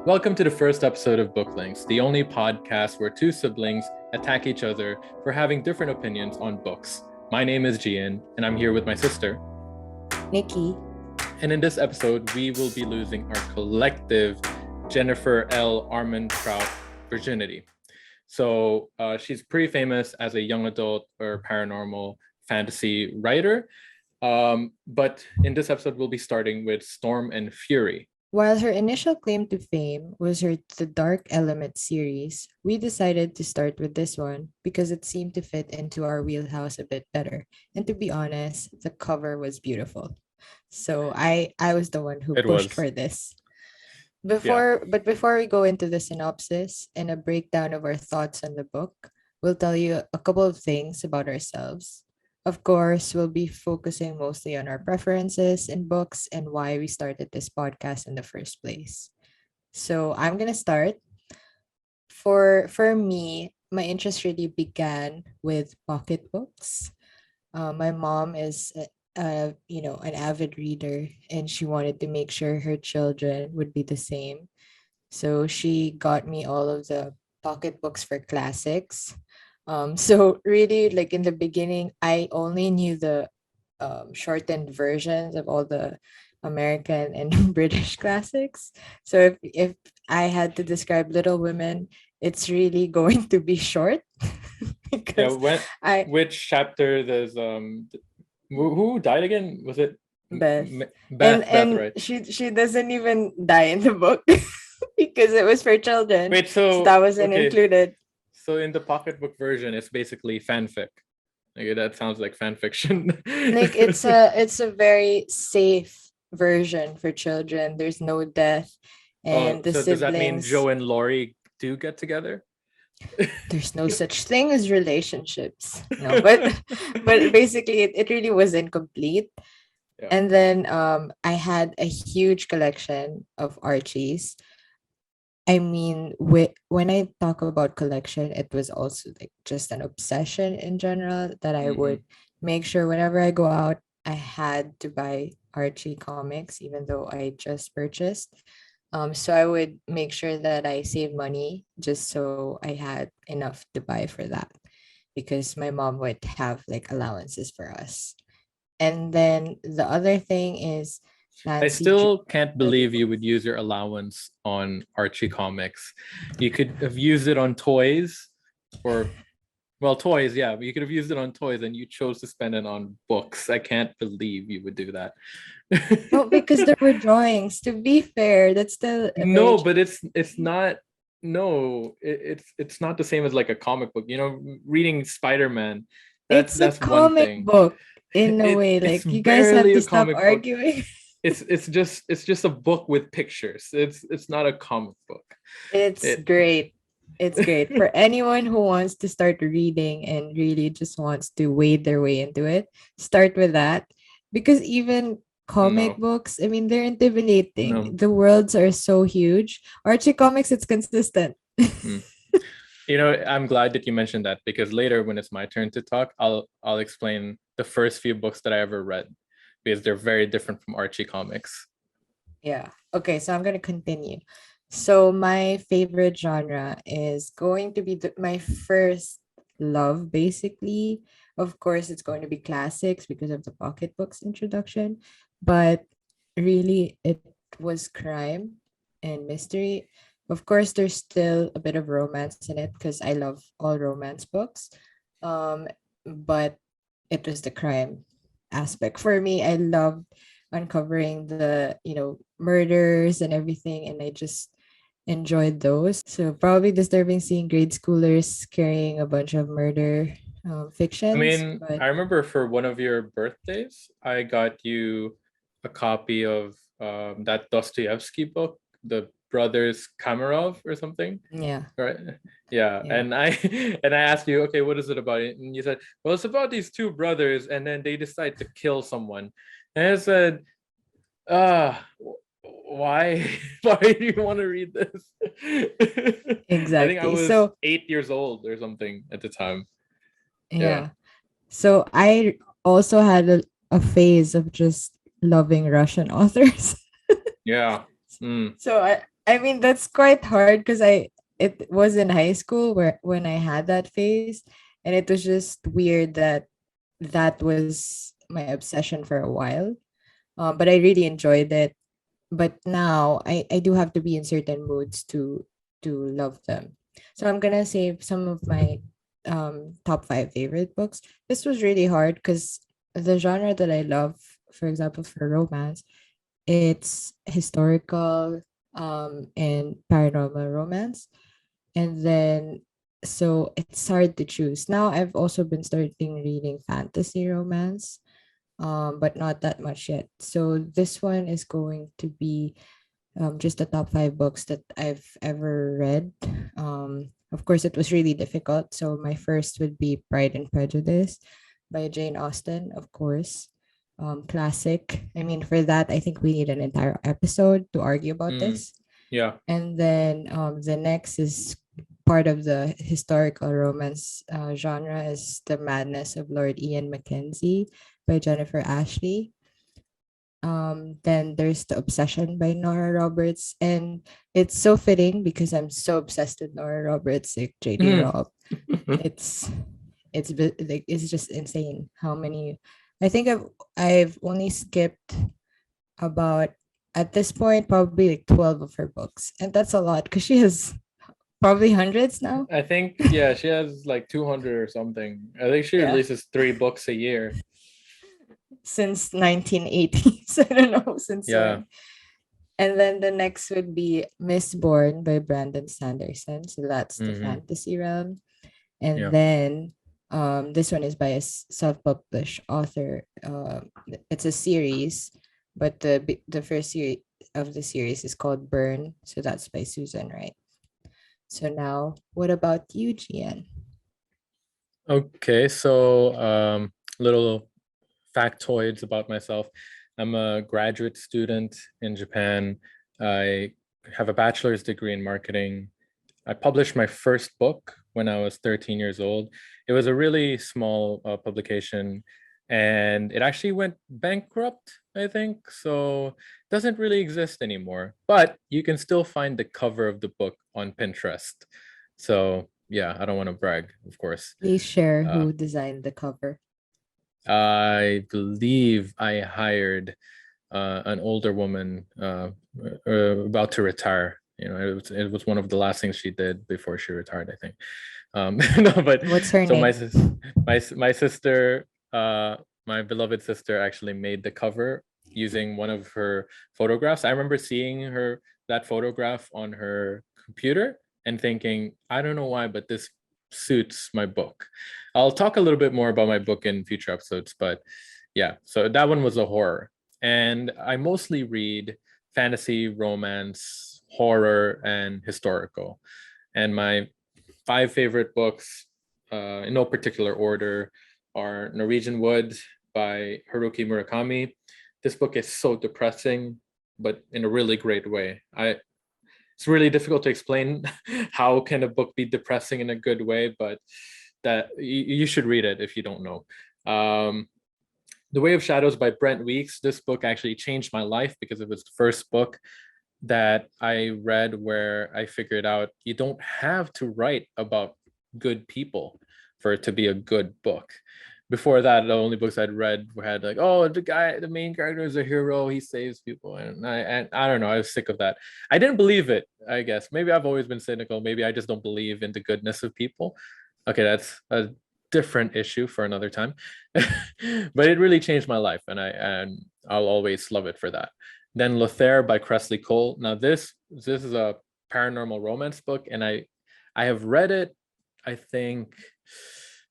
Welcome to the first episode of Booklings, the only podcast where two siblings attack each other for having different opinions on books. My name is Jian, and I'm here with my sister, Nikki. And in this episode, we will be losing our collective Jennifer L. Armentrout virginity. So she's pretty famous as a young adult or paranormal fantasy writer. But in this episode, we'll be starting with Storm and Fury. While her initial claim to fame was The Dark Element series, we decided to start with this one because it seemed to fit into our wheelhouse a bit better. And to be honest, the cover was beautiful. So I was the one who pushed for this. Before we go into the synopsis and a breakdown of our thoughts on the book, we'll tell you a couple of things about ourselves. Of course, we'll be focusing mostly on our preferences in books and why we started this podcast in the first place. So I'm gonna start. For me, my interest really began with pocketbooks. My mom is an avid reader, and she wanted to make sure her children would be the same. So she got me all of the pocketbooks for classics. So really, like in the beginning, I only knew the shortened versions of all the American and British classics. So if I had to describe Little Women, it's really going to be short. Because which chapter there's who died again? Was it Beth? Beth, right? She doesn't even die in the book because it was for children. Wait, so that wasn't included. So in the pocketbook version, it's basically fanfic. Like, that sounds like fan fiction. Like it's a very safe version for children. There's no death, and the siblings. Does that mean Joe and Laurie do get together? There's no such thing as relationships. No, but basically it really was incomplete. Yeah. And then I had a huge collection of Archies. I mean, when I talk about collection, it was also like just an obsession in general that I would make sure whenever I go out, I had to buy Archie comics, even though I just purchased. So I would make sure that I save money just so I had enough to buy for that, because my mom would have like allowances for us. And then the other thing is, I still can't believe you would use your allowance on Archie comics. You could have used it on toys, toys, yeah. You could have used it on toys, and you chose to spend it on books. I can't believe you would do that. No, because there were drawings. To be fair, that's still no, but it's not. No, it's not the same as like a comic book. You know, reading Spider-Man. That's a comic book in a way. Like, you guys have to stop arguing. It's just a book with pictures. It's not a comic book. It's great. It's great for anyone who wants to start reading and really just wants to wade their way into it. Start with that, because even comic books, I mean, they're intimidating. No. The worlds are so huge. Archie comics, it's consistent. You know, I'm glad that you mentioned that, because later when it's my turn to talk, I'll explain the first few books that I ever read, because they're very different from Archie comics. Yeah. Okay, so I'm going to continue. So my favorite genre is going to be my first love, basically. Of course, it's going to be classics because of the pocketbooks introduction. But really, it was crime and mystery. Of course, there's still a bit of romance in it because I love all romance books. But it was the crime aspect. For me, I loved uncovering the murders and everything, and I just enjoyed those. So probably disturbing seeing grade schoolers carrying a bunch of murder fictions. I mean, I remember for one of your birthdays, I got you a copy of that Dostoevsky book, The Brothers Kamarov or something. Yeah. Right. Yeah. And I asked you, okay, what is it about? And you said, well, it's about these two brothers, and then they decide to kill someone. And I said, why do you want to read this? Exactly. I think I was 8 years old or something at the time. Yeah. So I also had a phase of just loving Russian authors. Yeah. So I mean, that's quite hard because it was in high school where when I had that phase, and it was just weird that that was my obsession for a while. But I really enjoyed it. But now I do have to be in certain moods to love them. So I'm gonna save some of my top five favorite books. This was really hard because the genre that I love, for example, for romance, it's historical and paranormal romance. And then so it's hard to choose. Now I've also been starting reading fantasy romance, but not that much yet. So this one is going to be just the top five books that I've ever read. Of course, it was really difficult. So my first would be Pride and Prejudice by Jane Austen, of course. Classic. I mean, for that, I think we need an entire episode to argue about Mm, this. yeah. And then the next is part of the historical romance genre is The Madness of Lord Ian Mackenzie by Jennifer Ashley. Then there's The Obsession by Nora Roberts. And it's so fitting because I'm so obsessed with Nora Roberts, like JD Mhm. Robb. It's like it's just insane how many. I think I've only skipped about at this point probably like 12 of her books, and that's a lot because she has probably hundreds now. I think, yeah, she has like 200 or something. I think she Yeah, releases 3 books a year. since 1980s. I don't know since Yeah. when. And then the next would be Miss Born by Brandon Sanderson. So that's the Hmm. fantasy realm. And Yeah. then this one is by a self-published author. It's a series, but the first series of the series is called Burn. So that's by Susan Wright. So now, what about you, Gian? Okay, so little factoids about myself. I'm a graduate student in Japan. I have a bachelor's degree in marketing. I published my first book when I was 13 years old. It was a really small publication and it actually went bankrupt, I think. So it doesn't really exist anymore, but you can still find the cover of the book on Pinterest. So yeah, I don't want to brag, of course. Please share Uh, who designed the cover. I believe I hired an older woman about to retire. It was one of the last things she did before she retired, I think. No, but What's her so name? my sister, my beloved sister, actually made the cover using one of her photographs. I remember seeing that photograph on her computer and thinking, I don't know why, but this suits my book. I'll talk a little bit more about my book in future episodes, but yeah, so that one was a horror. And I mostly read fantasy, romance, horror, and historical. And my 5 favorite books, in no particular order, are Norwegian Wood by Haruki Murakami. This book is so depressing, but in a really great way. It's really difficult to explain how can a book be depressing in a good way, but that you should read it if you don't know. The Way of Shadows by Brent Weeks. This book actually changed my life because it was the first book that I read where I figured out you don't have to write about good people for it to be a good book. Before that, the only books I'd read had like, oh, the main character is a hero, he saves people, and I don't know, I was sick of that. I didn't believe it, I guess. Maybe I've always been cynical. Maybe I just don't believe in the goodness of people. Okay, that's a different issue for another time. But it really changed my life, and I'll always love it for that. Then Lothair by Cressley Cole. Now this is a paranormal romance book, and I have read it, I think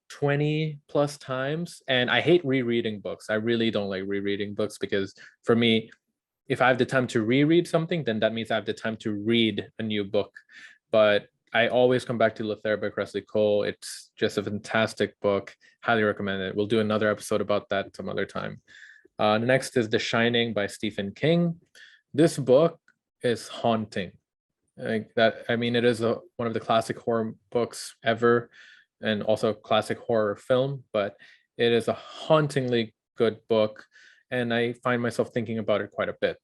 20 plus times, and I hate rereading books. I really don't like rereading books because for me, if I have the time to reread something, then that means I have the time to read a new book. But I always come back to Lothair by Cressley Cole. It's just a fantastic book. Highly recommend it. We'll do another episode about that some other time. Next is The Shining by Stephen King. This book is haunting. Like that, I mean, it is one of the classic horror books ever, and also a classic horror film. But it is a hauntingly good book, and I find myself thinking about it quite a bit.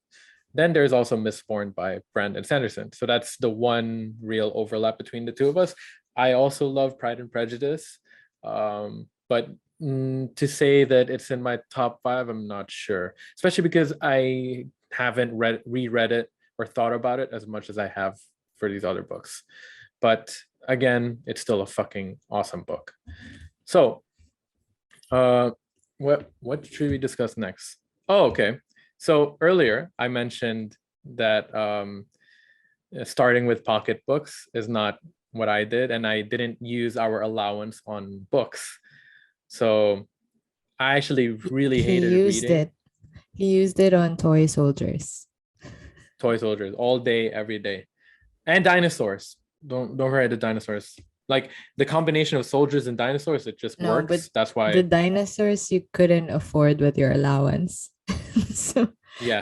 Then there's also Mistborn by Brandon Sanderson. So that's the one real overlap between the two of us. I also love Pride and Prejudice. But to say that it's in my top 5, I'm not sure, especially because I haven't reread it or thought about it as much as I have for these other books. But again, it's still a fucking awesome book. So what should we discuss next? Oh, okay. So earlier I mentioned that starting with pocketbooks is not what I did, and I didn't use our allowance on books. So I actually really He hated used reading it. He used it on toy soldiers. toy soldiers all day, every day, and dinosaurs. Don't forget the dinosaurs. Like the combination of soldiers and dinosaurs, it just No, but works. That's the why, dinosaurs you couldn't afford with your allowance. so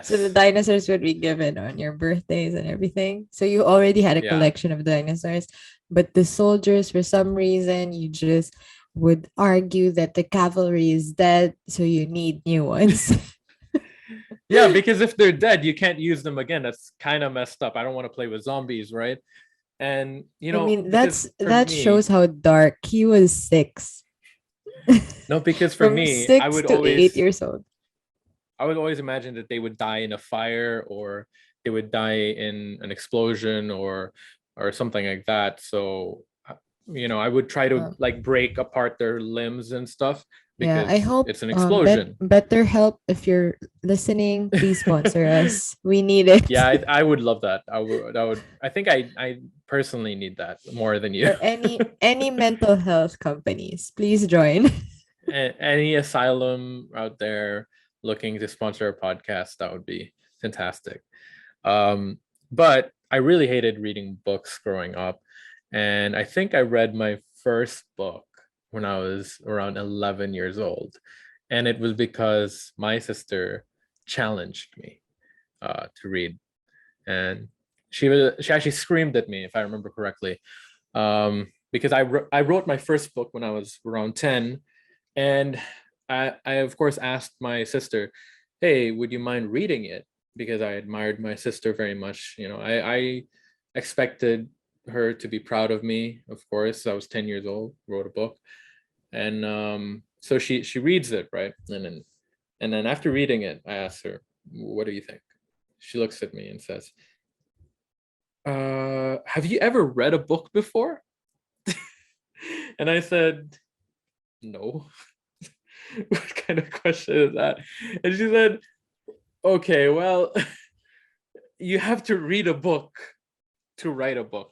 so the yes, dinosaurs would be given on your birthdays and everything. So you already had a yeah. collection of dinosaurs, but the soldiers, for some reason, you just would argue that the cavalry is dead, so you need new ones. Yeah, because if they're dead, you can't use them again. That's kind of messed up. I don't want to play with zombies, right? And I mean, because for that shows me, how dark he was 6. no, because for From me, 6 to 8 years old. I would always imagine that they would die in a fire, or they would die in an explosion, or something like that. So I would try to Um, like break apart their limbs and stuff Yeah, I because hope it's an explosion. Better Help, if you're listening, please sponsor us. We need it. Yeah, I would love that. I think I personally need that more than you. Or any mental health companies, please join. Any asylum out there looking to sponsor a podcast, that would be fantastic. But I really hated reading books growing up, and I think I read my first book when I was around 11 years old, and it was because my sister challenged me to read, and she actually screamed at me, if I remember correctly, because I wrote my first book when I was around 10, and I of course asked my sister, hey, would you mind reading it? Because I admired my sister very much. I expected her to be proud of me, of course. I was 10 years old, wrote a book. And so she reads it, right? And then after reading it, I asked her, what do you think? She looks at me and says, have you ever read a book before? And I said, no. What kind of question is that? And she said, okay, well, you have to read a book to write a book.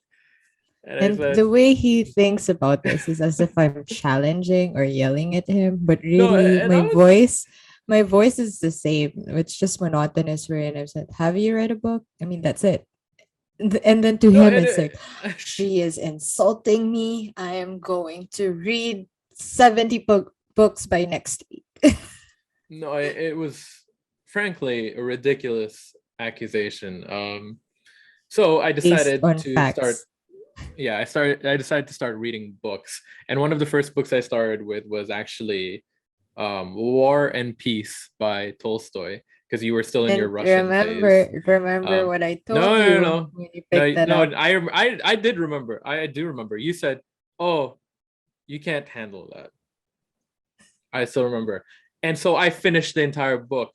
And I And the said, way he thinks about this is as if I'm challenging or yelling at him, but no, really and I was, my voice is the same. It's just monotonous wherein I've said, have you read a book? I mean, that's it. And then to no, him, and it's like, she is insulting me. I am going to read 70 books by next week. no, it was frankly a ridiculous accusation. So I Based decided on to start. facts. Yeah, I decided to start reading books, and one of the first books I started with was actually War and Peace by Tolstoy, because you were still in your And Russian phase. remember Um, what I no, told no, you no, when you no, picked that no. up. I did remember. I do remember. You said, "Oh, you can't handle that." I still remember, and so I finished the entire book.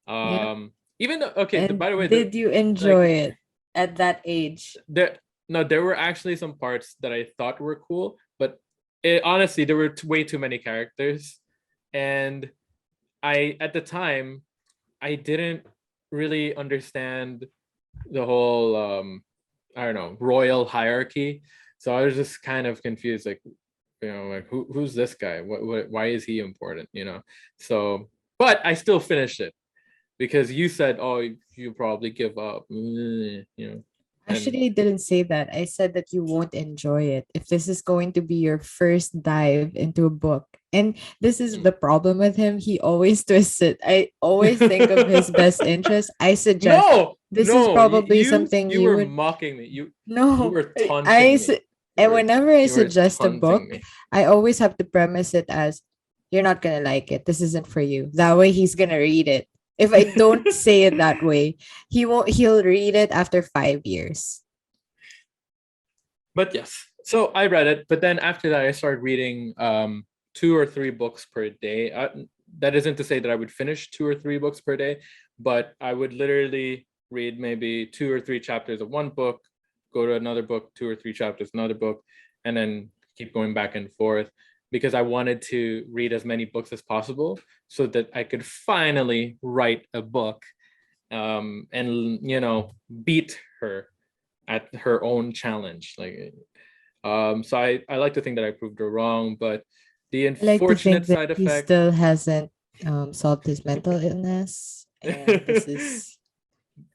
Yeah. Even though, okay. And By the way, did you like enjoy it at that age? there, no, there were actually some parts that I thought were cool, but honestly, there were way too many characters, and at the time, I didn't really understand the whole I don't know, royal hierarchy. So I was just kind of confused, like, like who's this guy? Why is he important? So, but I still finished it because you said, oh, you probably give up, and Actually, I didn't say that. I said that you won't enjoy it if this is going to be your first dive into a book. And this is the problem with him. He always twists it. I always think of his best interest. I suggest no, this is no, probably you something you you were would. mocking me. You No, were taunting me. and whenever I You were suggest a taunting book, me. I always have to premise it as you're not gonna like it. This isn't for you. That way he's gonna read it. If I don't say it that way, he'll read it after 5 years. But yes, so I read it, but then after that I started reading 2 or 3 books per day. That isn't to say that I would finish 2 or 3 books per day, but I would literally read maybe 2 or 3 chapters of one book, go to another book, 2 or 3 chapters, another book, and then keep going back and forth, because I wanted to read as many books as possible so that I could finally write a book, and beat her at her own challenge. So I like to think that I proved her wrong, but the I like to unfortunate think that side he effect. still hasn't solved his mental illness, and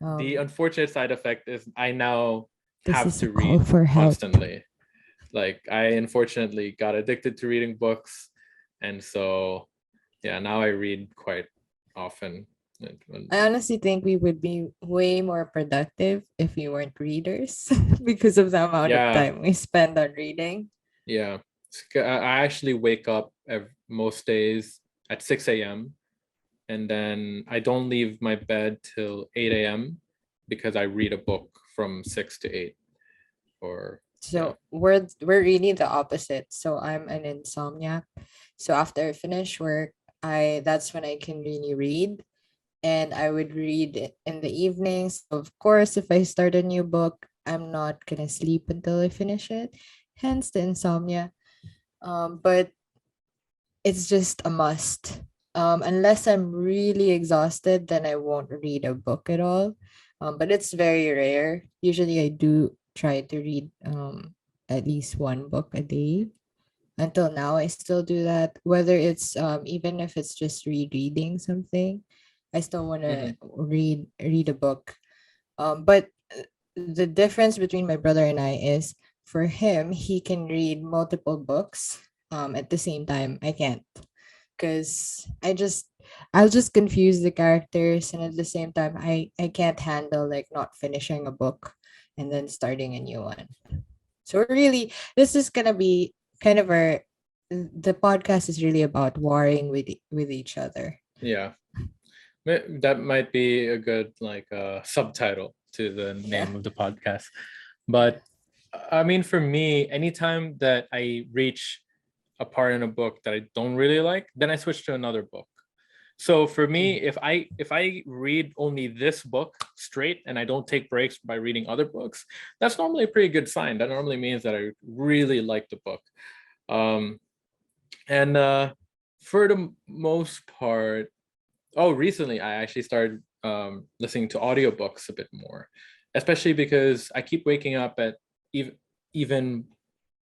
The um, unfortunate side effect is I now this have is a to call read for help. constantly. Like, I unfortunately got addicted to reading books, and so yeah, now I read quite often. I honestly think we would be way more productive if we weren't readers because of the amount of Yeah, time we spend on reading. yeah. I actually wake up most days at 6 a.m. and then I don't leave my bed till 8 a.m. because I read a book from 6 to 8. Or yeah. So we're really the opposite. So I'm an insomniac. So after I finish work, I that's when I can really read. And I would read it in the evenings. Of course, if I start a new book, I'm not gonna sleep until I finish it. Hence the insomnia. But it's just a must. Unless I'm really exhausted, then I won't read a book at all. But it's very rare. Usually, I do try to read at least one book a day. Until now, I still do that. Whether it's even if it's just rereading something, I still want to Mhm. read a book. But the difference between my brother and I is for him, he can read multiple books at the same time. I can't, because I'll just confuse the characters, and at the same time I can't handle like not finishing a book and then starting a new one. So really, this is gonna be kind of our the podcast is really about warring with each other. Yeah. That might be a good subtitle to the Yeah. name of the podcast. But I mean, for me, anytime that I reach a part in a book that I don't really like, then I switch to another book. So for me, Mm. if I read only this book straight and I don't take breaks by reading other books, that's normally a pretty good sign. That normally means that I really like the book. Um, and For the most part, oh, recently I actually started listening to audiobooks a bit more, especially because I keep waking up at even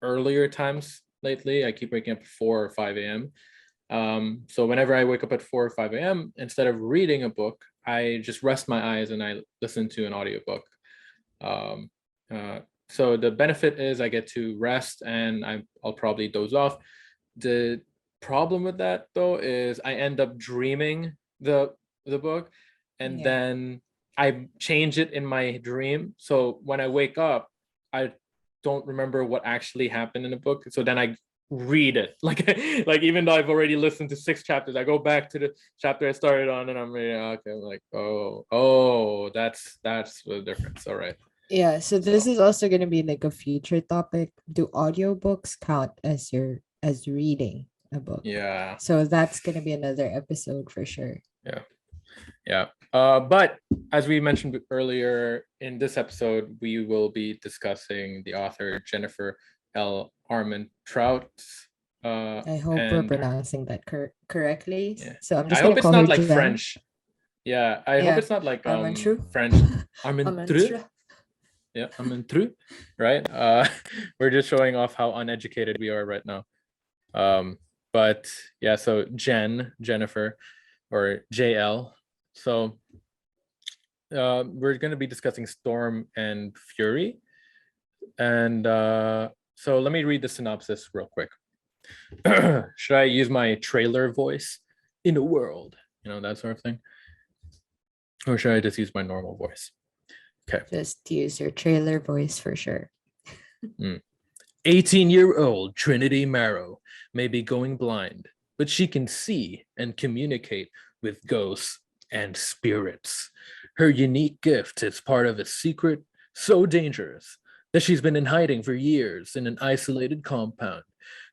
earlier times lately. I keep waking up at 4 or 5 a.m. So whenever I wake up at 4 or 5 a.m., instead of reading a book, I just rest my eyes and I listen to an audiobook. Um, so the benefit is I get to rest and I'll probably doze off. The problem with that though is I end up dreaming the book, and Yeah. then I change it in my dream. So when I wake up, I don't remember what actually happened in the book. So then I read it like even though I've already listened to 6 chapters, I go back to the chapter I started on and I'm reading. Okay, I'm like, oh, that's the difference. All right. Yeah, so this So is also going to be like a future topic. Do audiobooks count as your as reading a book? yeah, So that's going to be another episode for sure. yeah. Yeah. But as we mentioned earlier, in this episode, we will be discussing the author Jennifer L. Armentrout. I hope we're And pronouncing that correctly. yeah, So I'm I just going hope to it's call her not like Jen. French. Yeah, I hope Yeah, it's not like Armentrout. French. Armentrout. Armentrout. Yeah, Armentrout. Right. We're just showing off how uneducated we are right now. But yeah, so Jennifer, or JL. So we're going to be discussing Storm and Fury. And so let me read the synopsis real quick. Should I use my trailer voice? In a world, that sort of thing? Or should I just use my normal voice? Okay. Just use your trailer voice for sure. 18-year-old Trinity Marrow may be going blind, but she can see and communicate with ghosts and spirits. Her unique gift is part of a secret so dangerous that she's been in hiding for years in an isolated compound,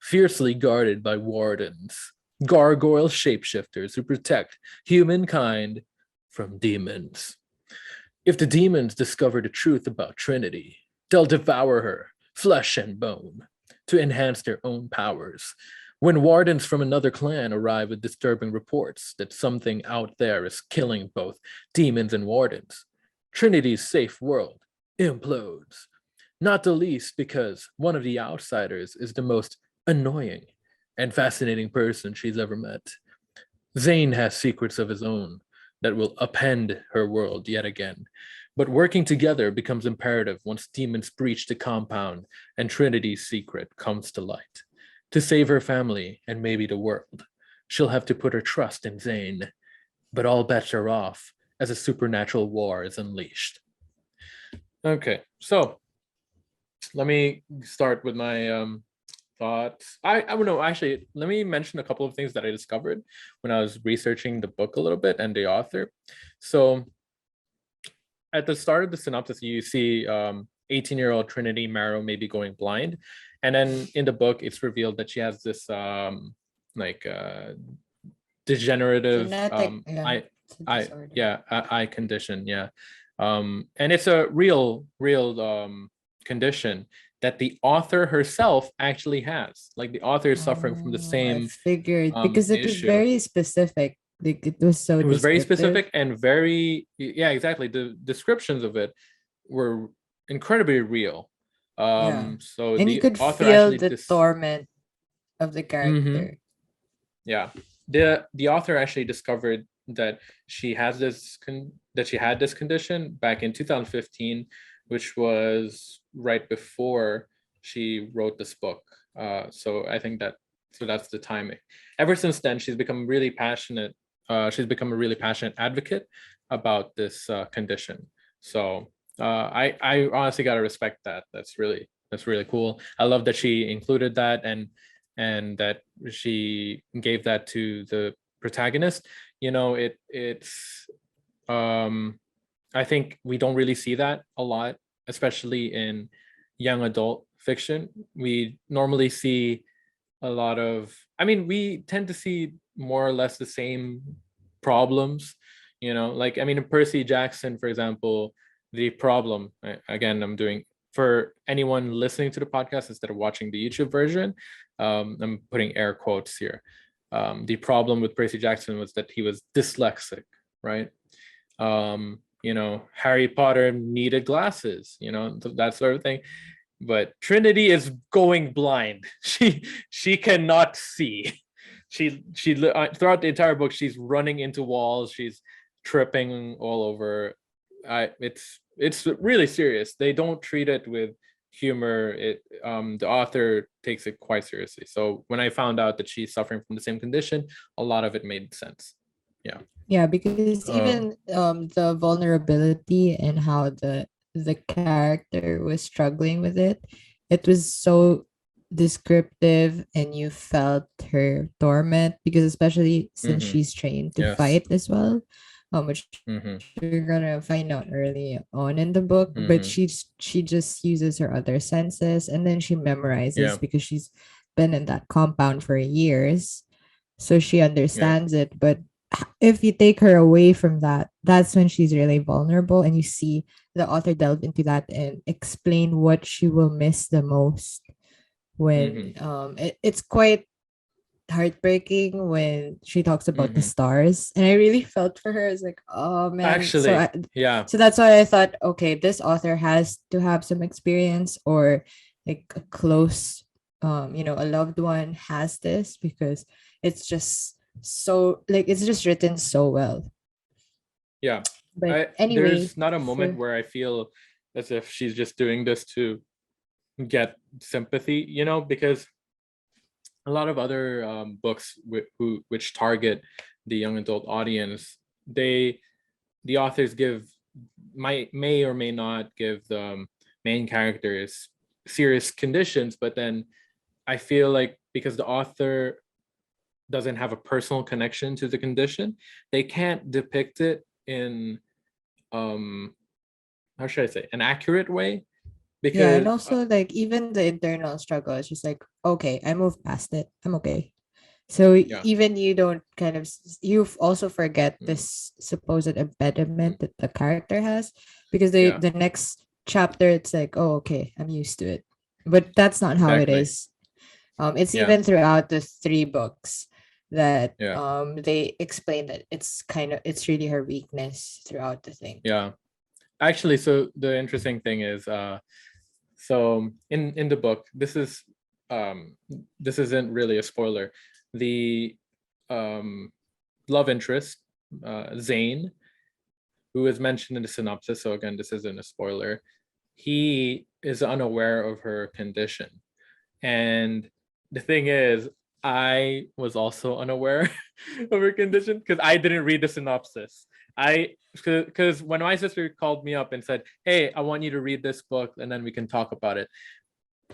fiercely guarded by wardens, gargoyle shapeshifters who protect humankind from demons. If the demons discover the truth about Trinity, they'll devour her, flesh and bone, to enhance their own powers. When wardens from another clan arrive with disturbing reports that something out there is killing both demons and wardens, Trinity's safe world implodes. Not the least because one of the outsiders is the most annoying and fascinating person she's ever met. Zane has secrets of his own that will upend her world yet again. But working together becomes imperative once demons breach the compound and Trinity's secret comes to light. To save her family and maybe the world, she'll have to put her trust in Zane. But all bets are off as a supernatural war is unleashed. Okay, so let me start with my thoughts. I don't know, actually, let me mention a couple of things that I discovered when I was researching the book a little bit and the author. So at the start of the synopsis, you see 18-year-old Trinity Marrow may be going blind. And then in the book, it's revealed that she has this degenerative eye condition. Yeah. And it's a real condition that the author herself actually has. Like the author is suffering from the same. I figured because it was very specific. Like it was so. It was very specific and very exactly. The descriptions of it were incredibly real. So and the you could author feel actually the torment of the character. Yeah, the author actually discovered that she has this that she had this condition back in 2015, which was right before she wrote this book. So I think that's the timing. Ever since then, she's become really passionate. She's become a really passionate advocate about this condition. So I honestly gotta respect that. That's really cool. I love that she included that and that she gave that to the protagonist. You know, it's I think we don't really see that a lot, especially in young adult fiction. We normally see a lot of, I mean, we tend to see more or less the same problems, you know, like, I mean, in Percy Jackson, for example, the problem, again, I'm doing, for anyone listening to the podcast instead of watching the YouTube version, I'm putting air quotes here. The problem with Percy Jackson was that he was dyslexic, right? You know, Harry Potter needed glasses, you know, that sort of thing. But Trinity is going blind. She cannot see. She throughout the entire book, she's running into walls. She's tripping all over. It's really serious. They don't treat it with humor. The author takes it quite seriously. So when I found out that she's suffering from the same condition, a lot of it made sense. Yeah, because even the vulnerability and how the character was struggling with it, it was so descriptive and you felt her torment because especially since she's trained to fight as well, which you're gonna find out early on in the book, but she just uses her other senses and then she memorizes because she's been in that compound for years, so she understands it. But if you take her away from that, that's when she's really vulnerable, and you see the author delve into that and explain what she will miss the most when it's quite heartbreaking when she talks about the stars, and I really felt for her. It's like, oh man, actually, so that's why I thought, okay, this author has to have some experience, or like a close you know, a loved one has this, because it's just so, like, it's just written so well. But anyway, there's not a moment where I feel as if she's just doing this to get sympathy, you know, because a lot of other books which target the young adult audience, the authors may or may not give the main characters serious conditions, but then I feel like because the doesn't have a personal connection to the condition, they can't depict it in how should I say, an accurate way, Yeah, and because also like even the internal struggle is just like, okay, I moved past it. I'm okay. So yeah, even you don't kind of you also forget mm, this supposed mm, impediment that the character has, because yeah, the next chapter it's like, oh, okay, I'm used to it. But that's not how it exactly, is. It's yeah, even throughout the three books that yeah, they explain that it's really her weakness throughout the thing. yeah. Actually, so the interesting thing is, so in the book, this isn't really a spoiler. The um, love interest, Zane, who is mentioned in the synopsis. So again, this isn't a spoiler. He is unaware of her condition, and the thing is, I was also unaware of her condition because I didn't read the synopsis. Because when my sister called me up and said, "Hey, I want you to read this book, and then we can talk about it,"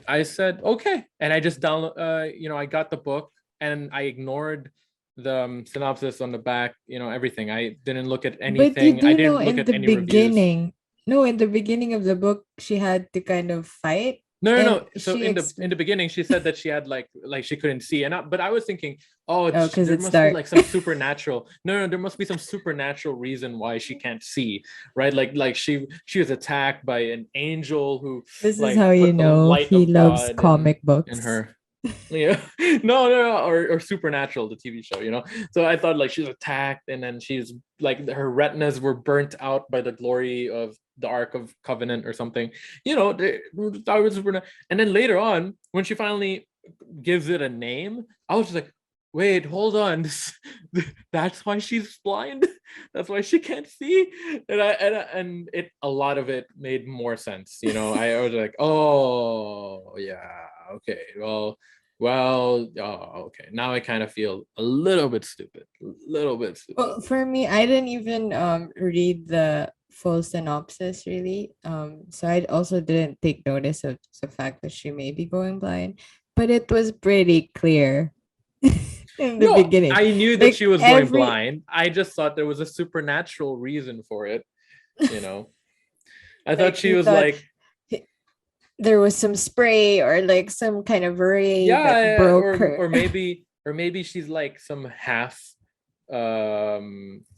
I said, "Okay," and I just download. I got the book and I ignored the synopsis on the back. Everything. I didn't look at But you anything. I do know didn't look in at the any reviews. beginning, no, in the beginning of the book, she had to kind of fight, No, no, and no. So in the beginning, she said that she had like she couldn't see, but I was thinking, oh, oh, because there it's must be dark. like some supernatural. No, no, there must be some supernatural reason why she can't see, right? Like she was attacked by an angel who This is like how you put the know light he of loves God comic in books. her. Yeah, no, no, no, or Supernatural, the TV show, So I thought like she's attacked, and then she's like her retinas were burnt out by the glory of the Ark of Covenant or something. I was super, and then later on, when she finally gives it a name, I was just like, wait, hold on, that's why she's blind. That's why she can't see, and it a lot of it made more sense. I was like, oh yeah, okay, well, okay. Now I kind of feel a little bit stupid. A little bit stupid. Well, for me, I didn't even read the full synopsis really. So I also didn't take notice of the fact that she may be going blind, but it was pretty clear in the No, beginning. I knew that Like she was going every blind. I just thought there was a supernatural reason for it, you know. I thought like she you was thought like, there was some spray or like some kind of ray that yeah, broke or her. or maybe or maybe she's like some half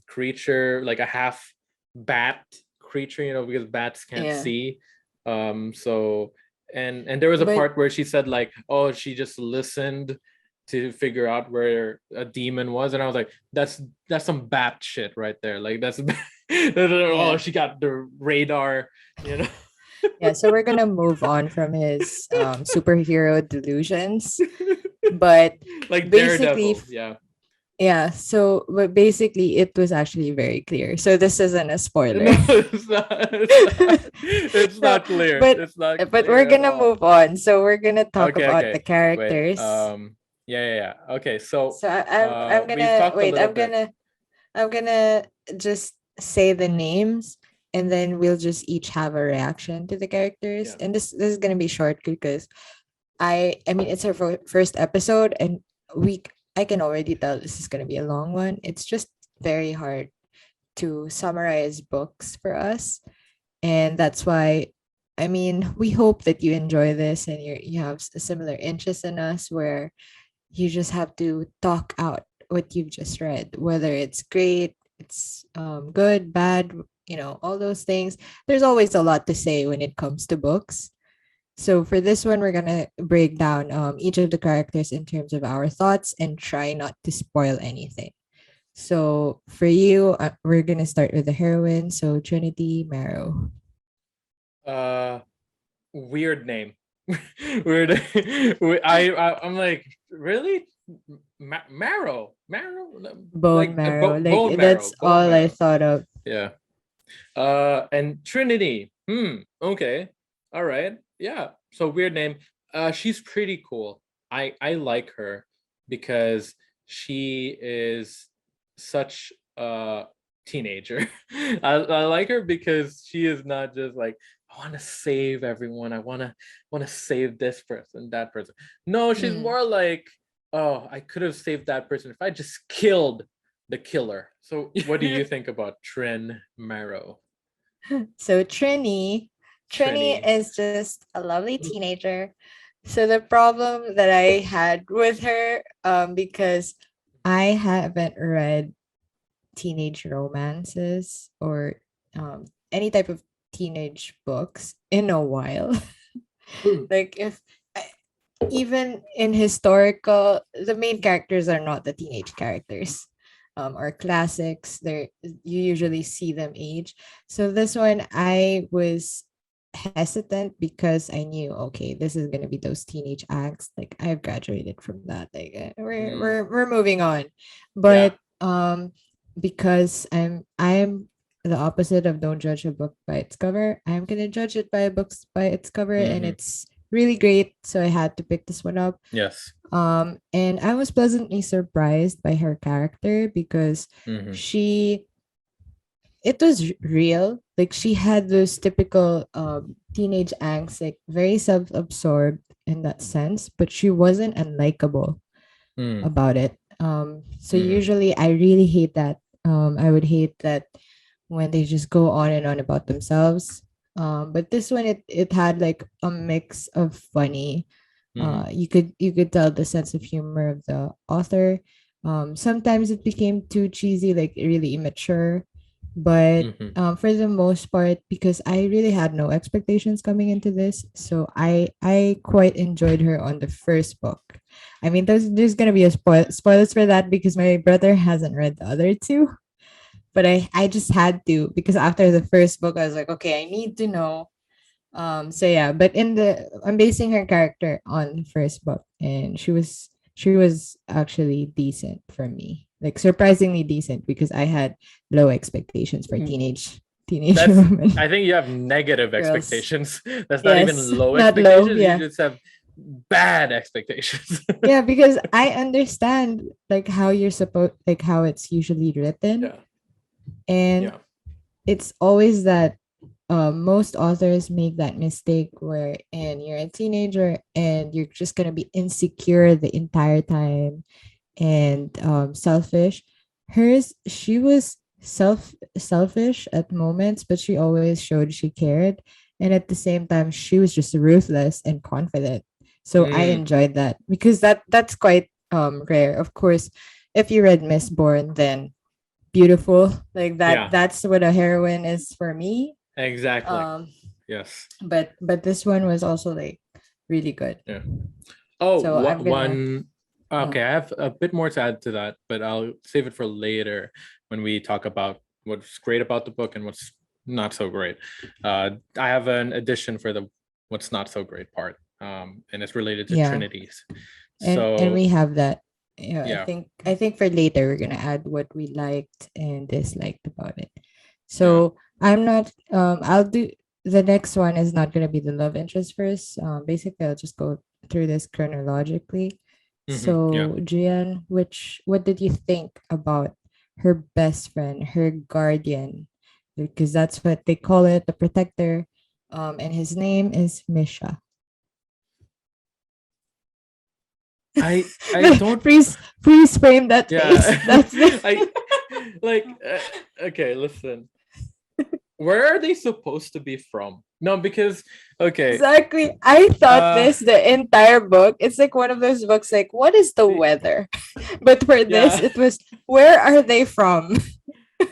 creature, like a half bat creature, because bats can't Yeah. see. So and there was a But part where she said like, oh, she just listened to figure out where a demon was, and I was like, that's some bat shit right there. Like that's oh, yeah. she got the radar, you know. Yeah, so we're gonna move on from his superhero delusions. But Like basically, Daredevil, yeah. yeah, so but basically it was actually very clear. So this isn't a No, spoiler. it's not. It's not. It's No, not clear. but It's not we're clear at gonna all. move on. So we're gonna talk Okay, about the okay. Wait. characters. Yeah, yeah, yeah. Okay, so So I'm we've gonna talked a wait, little bit. I'm gonna just say the names, and then we'll just each have a reaction to the characters. Yeah. And this is gonna be short because I mean it's our first episode, and we I can already tell this is gonna be a long one. It's just very hard to summarize books for us, and that's why, I mean, we hope that you enjoy this and you have a similar interest in us, where you just have to talk out what you've just read, whether it's great, it's good, bad, all those things. There's always a lot to say when it comes to books. So for this one, we're gonna break down each of the characters in terms of our thoughts and try not to spoil anything. So for you, we're gonna start with the heroine. So Trinity Marrow. Uh, weird name. Weird. I'm like, really? Marrow, Bone like marrow. Like bone that's marrow, bone all I marrow. thought of. Yeah. And Trinity. Okay. All right. Yeah. So weird name. She's pretty cool. I like her because she is such a teenager. I like her because she is not just like, I want to save everyone. I want to save this person, that person. No, she's Mm. more like oh, I could have saved that person if I just killed the killer. So what do you think about Trin Marrow? So Trini Trini. is just a lovely teenager. So the problem that I had with her, because I haven't read teenage romances or any type of teenage books in a while. Like if I- even in historical, the main characters are not the teenage characters. Or classics, you usually see them age. So this one, I was hesitant because I knew, okay, this is gonna be those teenage acts. Like I've graduated from that. Like Mm, we're moving on, yeah. but because I'm the opposite of don't judge a book by its cover. I'm gonna judge it by books by its cover, and Hmm. it's really great. So I had to pick this one up. Yes. And I was pleasantly surprised by her character because Hmm. she it was real. Like she had those typical teenage angst, like very self-absorbed in that sense, but she wasn't unlikable Mm, about it. So mm, usually I really hate that. I would hate that when they just go on and on about themselves. But this one, it had like a mix of funny. mm, You could tell the sense of humor of the author. Sometimes it became too cheesy, like really immature. But hmm. for the most part, because I really had no expectations coming into this, so I quite enjoyed her on the first book. I mean, there's gonna be a spoilers for that because my brother hasn't read the other two, but I just had to because after the first book, I was like, okay, I need to know. So yeah, but I'm basing her character on the first book, and she was actually decent for me, like surprisingly decent because I had low expectations for Mm, teenage that's, women I think you have negative girls. expectations. That's not Yes, even low not low. expectations. You Yeah, just have bad expectations. yeah, because I understand like how you're supposed, like how it's usually written, Yeah. and Yeah. it's always that most authors make that mistake where and you're a teenager and you're just gonna be insecure the entire time and selfish. Hers, she was selfish at moments, but she always showed she cared, and at the same time, she was just ruthless and confident. So I Mm, enjoyed that because that's quite rare. Of course, if you read Miss Bourne, then beautiful like that. yeah. That's what a heroine is for me. Exactly. um Yes. but this one was also like really good. Yeah. Oh, So I'm gonna one. oh Okay, I have a bit more to add to that, but I'll save it for later when we talk about what's great about the book and what's not so great. I have an addition for the what's not so great part, and it's related to yeah, trinities. and So we have that. Yeah, I yeah, think I think for later we're gonna add what we liked and disliked about it. yeah, So I'm not I'll do the next one is not gonna be the love interest first. Basically I'll just go through this chronologically. yeah. So Jian, what did you think about her best friend, her guardian? Because that's what they call it, the protector. And his name is Misha. I don't. Please frame that face. Yeah, That's the I like. Okay, listen. Where are they supposed to be from? No, because okay. exactly. I thought Uh, this the entire book. It's like one of those books like what is the see, weather? But for this yeah. it was where are they from?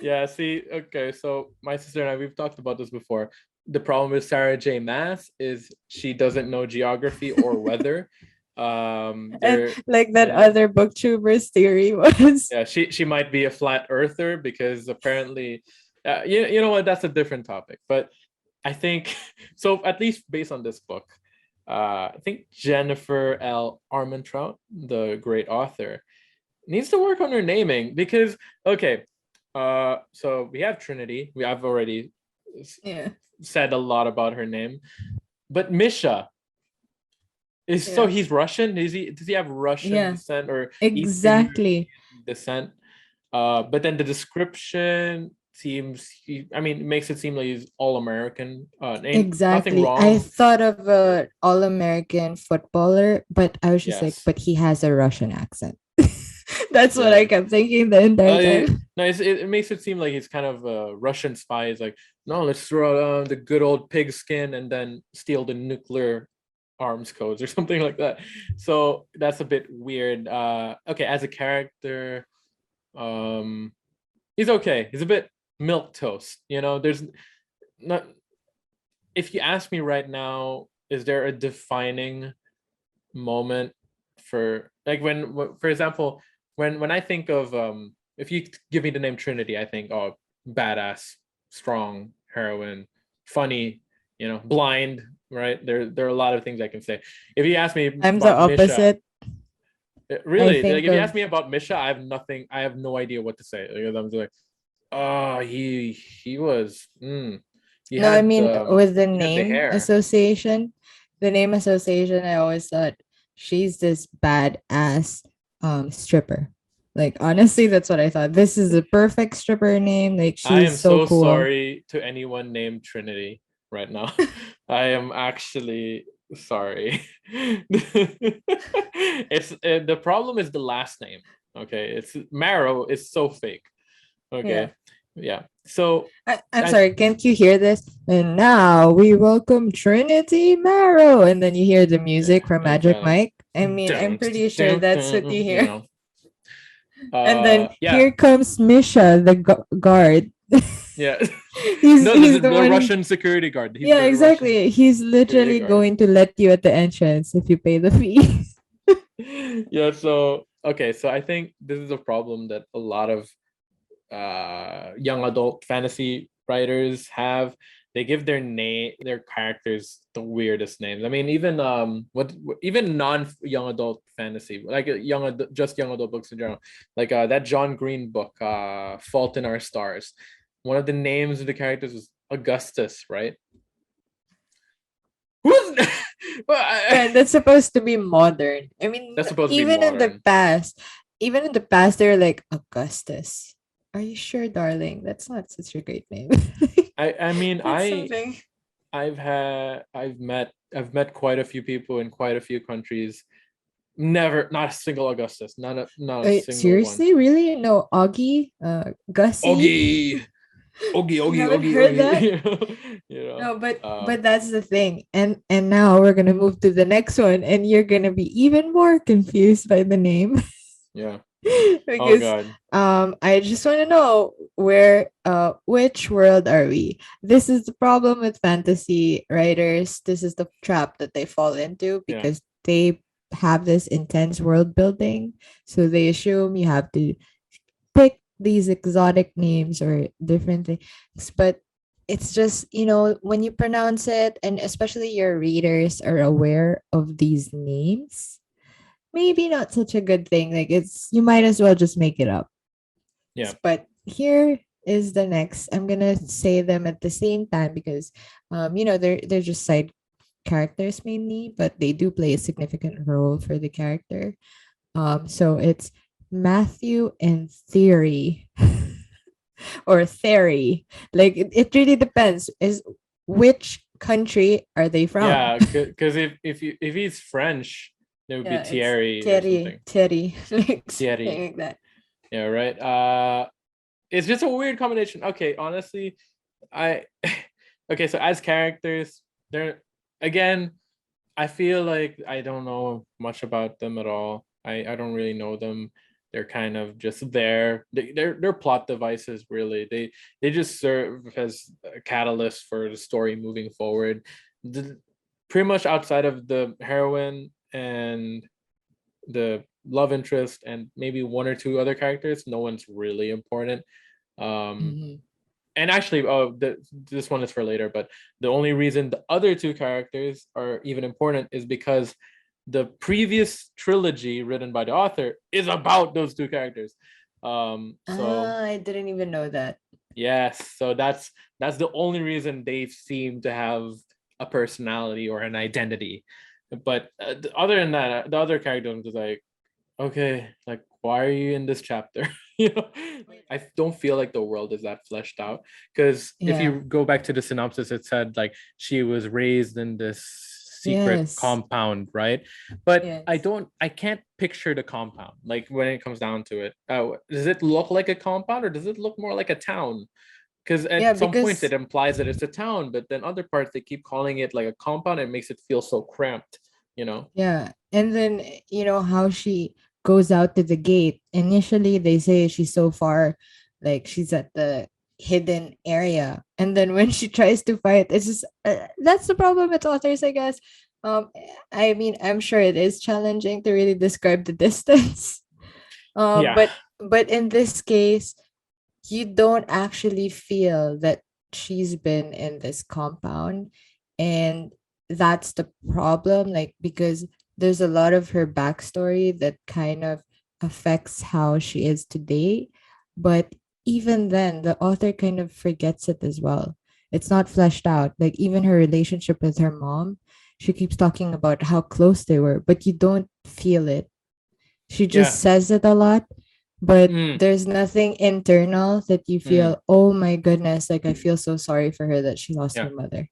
Yeah, see, okay, so my sister and I, we've talked about this before. The problem with Sarah J. Maas is she doesn't know geography or weather. And There, like that yeah, other booktuber's theory was yeah, she might be a flat earther because apparently, you know what? That's a different topic. But I think so. At least based on this book, I think Jennifer L. Armentrout, the great author, needs to work on her naming because okay, so we have Trinity. We have already yeah. said a lot about her name, but Misha is so Yeah. he's Russian. Does he have Russian Yeah. descent or Eastern Exactly. European descent? But then the description I mean, it makes it seem like he's all American. Ain't nothing Exactly. I wrong. thought of a all-American footballer, but I was just like, Yes. but he has a Russian accent. That's what I Yeah. kept thinking the entire time. No, it makes it seem like he's kind of a Russian spy. He's like, no, let's throw out the good old pig skin and then steal the nuclear arms codes or something like that. So that's a bit weird. Okay, as a character, um, he's okay. He's a bit milk toast. There's not. If you ask me right now, is there a defining moment for like for example, when I think of if you give me the name Trinity, I think, oh, badass, strong heroine, funny, blind, right? There are a lot of things I can say. If you ask me I'm the about Misha, opposite. I really, like think if you ask of me about Misha, I have no idea what to say, because I'm just like, oh, he was he no, I had mean with the the name hair. association, I always thought she's this badass stripper. Like honestly, that's what I thought. This is the perfect stripper name. Like I am she's so so cool. sorry to anyone named Trinity right now. I am actually sorry. It's the problem is the last name. Okay, it's Marrow is so fake. Yeah. Okay, yeah. So I'm I sorry, can't you hear this? And now we welcome Trinity Marrow. And then you hear the music from Magic kind Mike. I of mean, I'm dun, pretty sure dun, that's what you dun, hear. And then yeah, here comes Misha, the guard. yeah. he's No, he's the the one. Russian security guard. He's Yeah, the Russian exactly. He's security literally guard. going to let you at the entrance if you pay the fee. Yeah, so okay, so I think this is a problem that a lot of young adult fantasy writers have. They give their characters the weirdest names. I mean, even even non young adult fantasy, like just young adult books in general, like that John Green book, Fault in Our Stars. One of the names of the characters was Augustus, right? Who's well, Yeah, that's supposed to be modern. I mean, that's supposed to be modern. even in the past, they're like Augustus. Are you sure, darling? That's not such a great name. I mean, That's something. I've met quite a few people in quite a few countries. Never, not a single Augustus, not a Wait, single one. seriously? Really? No, Augie? Gussie? Oggy, Oggy, You Oggy, haven't Oggy, heard that? Oggy. you know, No, but um, but that's the thing. And now we're gonna move to the next one, and you're gonna be even more confused by the name. yeah. Oh Because God. I just want to know which world are we? This is the problem with fantasy writers. This is the trap that they fall into Yeah. because they have this intense world building, so they assume you have to pick these exotic names or different things, but it's just, when you pronounce it, and especially your readers are aware of these names, maybe not such a good thing. Like, you might as well just make it up. Yeah. But here is the next. I'm gonna say them at the same time because they're just side characters mainly, but they do play a significant role for the character. So it's Matthew and Theory or Theory. Like it really depends. Is which country are they from? Yeah. Because if he's French, it would be Yeah, it's Thierry or something. Terry, like something Thierry. like that. Yeah. Right. It's just a weird combination. Okay. Honestly, I okay. So as characters, they're again. I feel like I don't know much about them at all. I don't really know them. They're kind of just there. They're plot devices, really. They just serve as a catalyst for the story moving forward. The, Pretty much outside of the heroine and the love interest and maybe one or two other characters, no one's really important. Um, Mhm. and actually, this one is for later, but the only reason the other two characters are even important is because the previous trilogy written by the author is about those two characters. So I didn't even know that. yes, so that's the only reason they seem to have a personality or an identity. But other than that, the other characters was like, okay, like why are you in this chapter? You know, I don't feel like the world is that fleshed out. Because if Yeah. you go back to the synopsis, it said like she was raised in this secret Yes. compound, right? But Yes. I can't picture the compound. Like when it comes down to it, does it look like a compound or does it look more like a town? Because Yeah, at some points it because implies that it's a town, but then other parts they keep calling it like a compound. It makes it feel so cramped, you know? yeah. And then how she goes out to the gate. Initially they say she's so far, like she's at the hidden area. And then when she tries to fight, it's just that's the problem with authors, I guess. Um I mean, I'm sure it is challenging to really describe the distance. Yeah, But in this case, you don't actually feel that she's been in this compound, and that's the problem, like, because there's a lot of her backstory that kind of affects how she is today, but even then the author kind of forgets it as well. It's not fleshed out, like even her relationship with her mom, she keeps talking about how close they were, but you don't feel it. She just yeah. says it a lot, but Mm, there's nothing internal that you mm, feel, oh my goodness, like I feel so sorry for her that she lost yeah. her mother.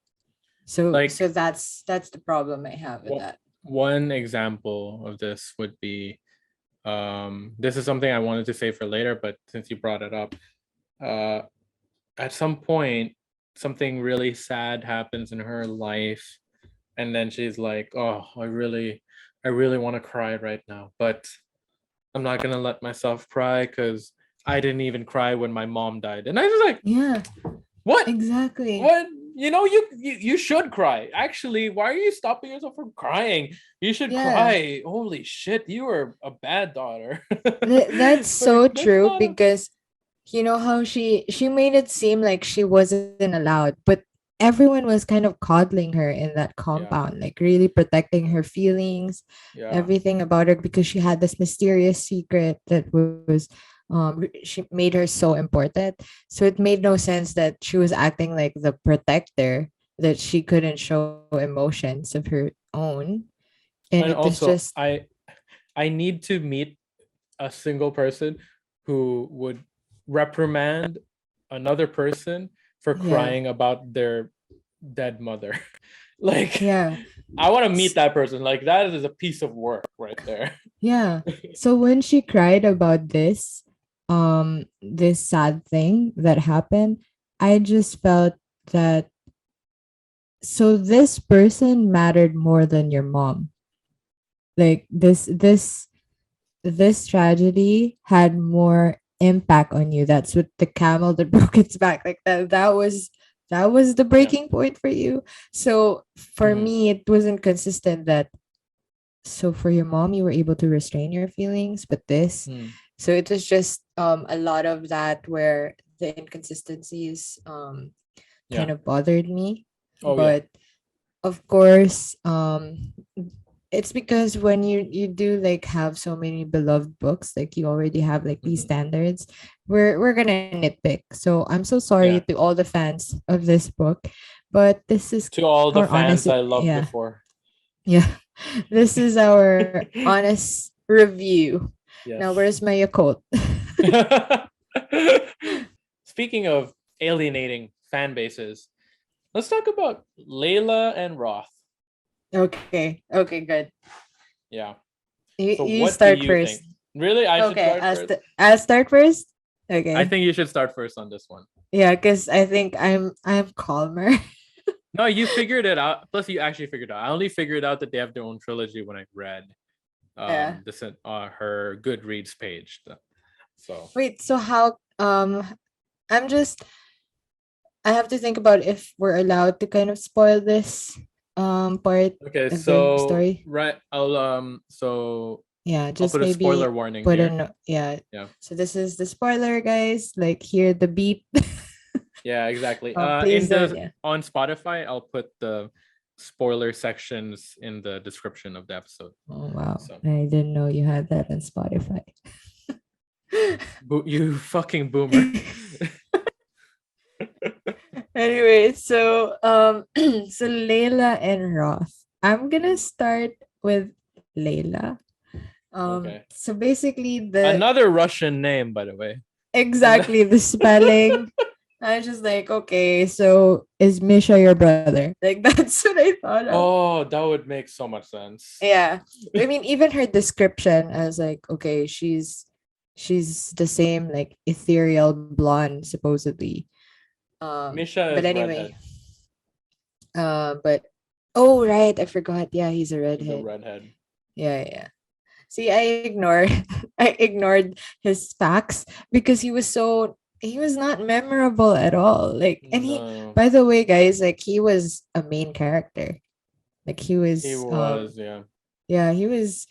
So Like that's the problem I have with that. one example of this would be this is something I wanted to say for later, but since you brought it up, uh at some point something really sad happens in her life, and then she's like, oh, I really want to cry right now, but I'm not gonna let myself cry because I didn't even cry when my mom died. And I was like, Yeah, what? exactly. What? You should cry. Actually, why are you stopping yourself from crying? You should Yeah. cry. Holy shit, you were a bad daughter. That's Like so that's true, not a because you know how she made it seem like she wasn't allowed, but everyone was kind of coddling her in that yeah, compound, like really protecting her feelings, yeah. everything about her, because she had this mysterious secret that was she made her so important. So it made no sense that she was acting like the protector, that she couldn't show emotions of her own. And And it was also, just I need to meet a single person who would reprimand another person for yeah. crying about their dead mother. Like, Yeah. I want to meet that person. Like, that is a piece of work right there. Yeah. So when she cried about this sad thing that happened, I just felt that, so this person mattered more than your mom. Like this tragedy had more impact on you. That's what the camel that broke its back. Like that was the Yeah. breaking point for you. So for Mhm. me, it wasn't consistent that, so for your mom you were able to restrain your feelings, but this, Mm. so it was just a lot of that where the inconsistencies kind Yeah. of bothered me. Oh yeah. But of course, it's because when you do like have so many beloved books, like you already have like these Mhm. standards, we're gonna nitpick. So I'm so sorry Yeah. to all the fans of this book, but this is To all the our fans honest, I loved yeah. before. Yeah. This is our honest review. Now, Yes. where's my Yakult? Speaking of alienating fan bases, let's talk about Layla and Roth. Okay. Okay, good. Yeah. You, So you what do start you first. think? Really, I should Okay, start first? I'll start first. I Okay. think you should start first on this one. Yeah, because I think I'm calmer. No, you figured it out. Plus, you actually figured it out. I only figured out that they have their own trilogy when I read Yeah. her Goodreads page. So Wait, so how I'm just I have to think about if we're allowed to kind of spoil this part okay, of the so story. right, Yeah, I'll just put a spoiler maybe warning put here. in, yeah. Yeah. So this is the spoiler, guys. Like, hear the beep. Yeah, exactly. Please In don't. the Yeah. on Spotify, I'll put the spoiler sections in the description of the episode. Oh wow, So, I didn't know you had that on Spotify. you fucking boomer. Anyway, so so Layla and Roth. I'm gonna start with Layla. Okay. So basically Another Russian name, by the way. exactly the spelling. I was just like, okay, so is Misha your brother? Like that's what I thought of. Oh, that would make so much sense. Yeah. I mean, even her description, I was like, okay, she's the same like ethereal blonde, supposedly. Misha But is anyway, redhead. but oh right, I forgot. Yeah, he's a He's a redhead. redhead. Yeah, yeah. See, I ignored I ignored his facts because he was not memorable at all. Like and he No, by the way, guys, like he was a main character. Like he he was was, yeah. yeah, he was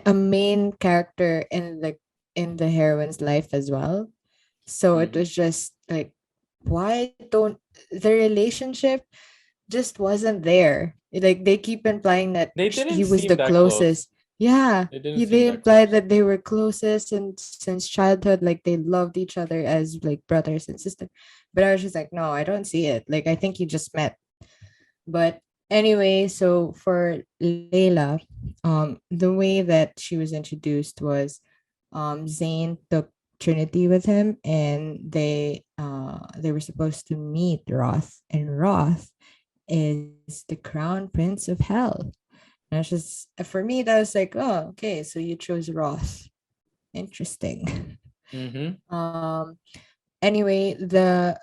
a main character in the heroine's life as well. So it Hmm. was just like why don't the relationship just wasn't there. Like they keep implying that They he didn't was the seem that close. closest. Yeah, They didn't seem they that implied close. that they were closest and since childhood, like they loved each other as like brothers and sisters. But I was just like, no, I don't see it. Like I think you just met. But anyway, so for Layla, the way that she was introduced was Zane took Trinity with him and they were supposed to meet Roth, and Roth is the crown prince of hell. And it's just for me that was like, oh, okay, so you chose Roth. Interesting. Mm-hmm. Um anyway, the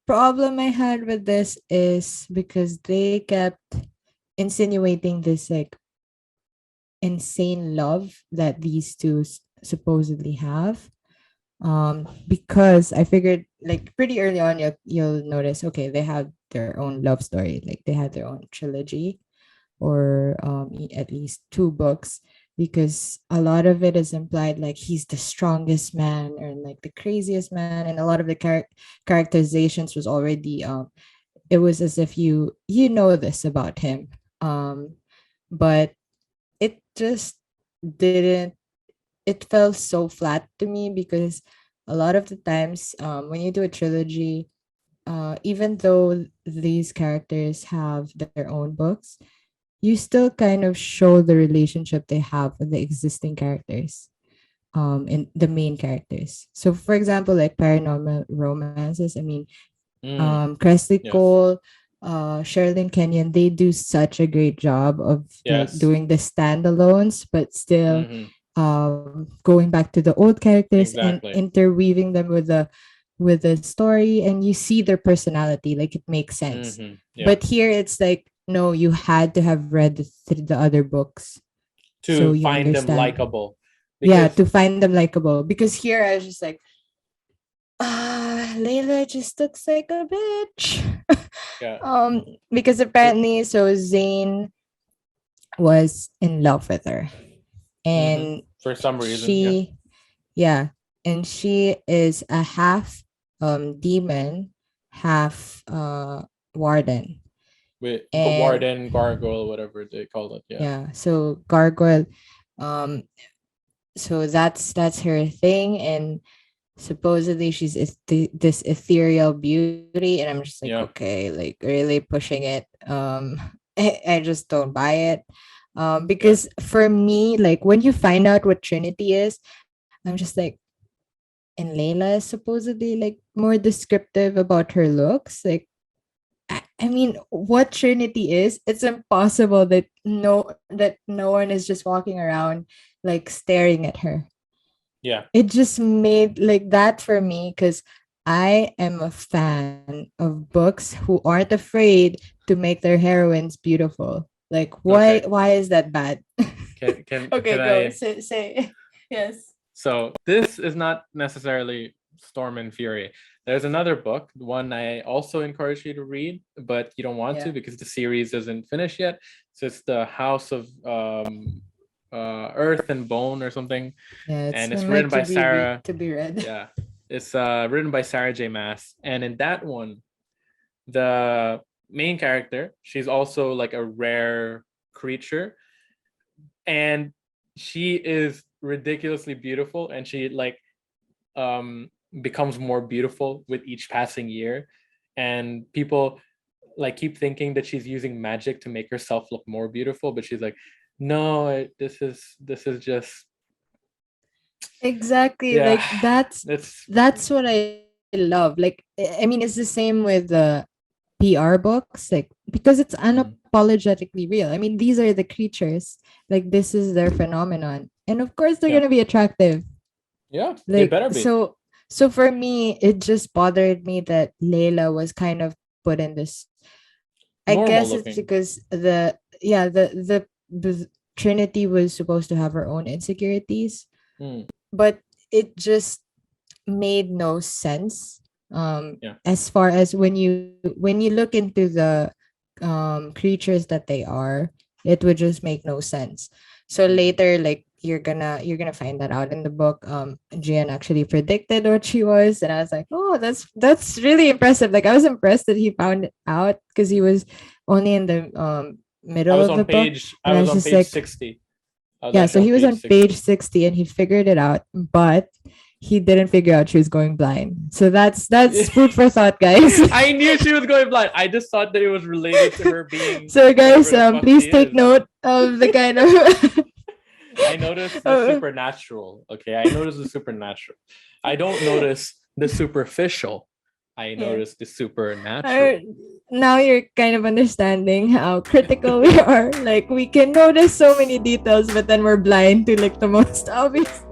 problem I had with this is because they kept insinuating this like insane love that these two supposedly have. Because I figured like pretty early on you'll notice, okay, they have their own love story, like they had their own trilogy or at least two books, because a lot of it is implied like he's the strongest man or like the craziest man, and a lot of the characterizations was already it was as if you know this about him. um but it just didn't it felt so flat to me because a lot of the times when you do a trilogy, even though these characters have their own books, you still kind of show the relationship they have with the existing characters, and the main characters. So for example, like paranormal romances, I mean, Mm, Cressley yes. Cole, Sherilyn Kenyon, they do such a great job of like Yes. doing the standalones, but still Mm-hmm. going back to the old characters and Exactly. interweaving them with the story, and you see their personality, like it makes sense. Mm-hmm. Yeah. But here it's like, no, you had to have read the other books so To you find them understand. likable. Yeah, Because to find them likable. Because here I was just like, Layla just looks like a bitch. yeah. Because For, apparently, so Zane was in love with her, mm-hmm. and For some reason, yeah. she, yeah, and she is a half demon, half warden, With and Warden, Gargoyle, whatever they call it. Yeah. yeah, so gargoyle, um, so that's her thing, and supposedly she's this ethereal beauty, and I'm just like, Yeah. okay, like really pushing it. I just don't buy it. Yeah. Because for me, like when you find out what Trinity is, I'm just like, and Layla is supposedly like more descriptive about her looks. Like I mean, what Trinity is, it's impossible that no one is just walking around like staring at her. Yeah. It just made like that for me because I am a fan of books who aren't afraid to make their heroines beautiful. Like Okay. why is that bad? Can Okay, go I say yes. So this is not necessarily Storm and Fury. There's another book, one I also encourage you to read, but you don't want to Yeah. because the series isn't finished yet. So it's the House of Earth and Bone or something, Yeah, it's and it's meant written by Sarah. to be read. Yeah, it's written by Sarah J. Maas, and in that one, the main character, she's also like a rare creature, and she is ridiculously beautiful, and she like um becomes more beautiful with each passing year, and people like keep thinking that she's using magic to make herself look more beautiful, but she's like, No, this is just Exactly. yeah. Like that's It's that's what I love. Like I mean, it's the same with the PR books, like because it's mm, unapologetically real. I mean, these are the creatures. Like this is their phenomenon. And of course they're yeah, gonna be attractive. yeah. They Like better be so for me, it just bothered me that Layla was kind of put in this. I normal guess it's looking. because the Trinity was supposed to have her own insecurities, Mm, but it just made no sense. yeah. As far as when you look into the creatures that they are, it would just make no sense. So Mm. later, like you're gonna find that out in the book. Jian actually predicted what she was, and I was like, oh, that's really impressive. Like I was impressed that he found it out because he was only in the middle of the book, I and I was was on just page like, 60. I was yeah, actually so on he was page on page 60. 60 and he figured it out, but he didn't figure out she was going blind. So that's food for thought, guys. I knew she was going blind. I just thought that it was related to her being So guys, whatever the fuck please she take is. note of the kind of I noticed the uh, supernatural. Okay, I noticed the supernatural. I don't notice the superficial. I yeah. notice the supernatural. Uh, now you're kind of understanding how critical we are. Like we can notice so many details, but then we're blind to like the most obvious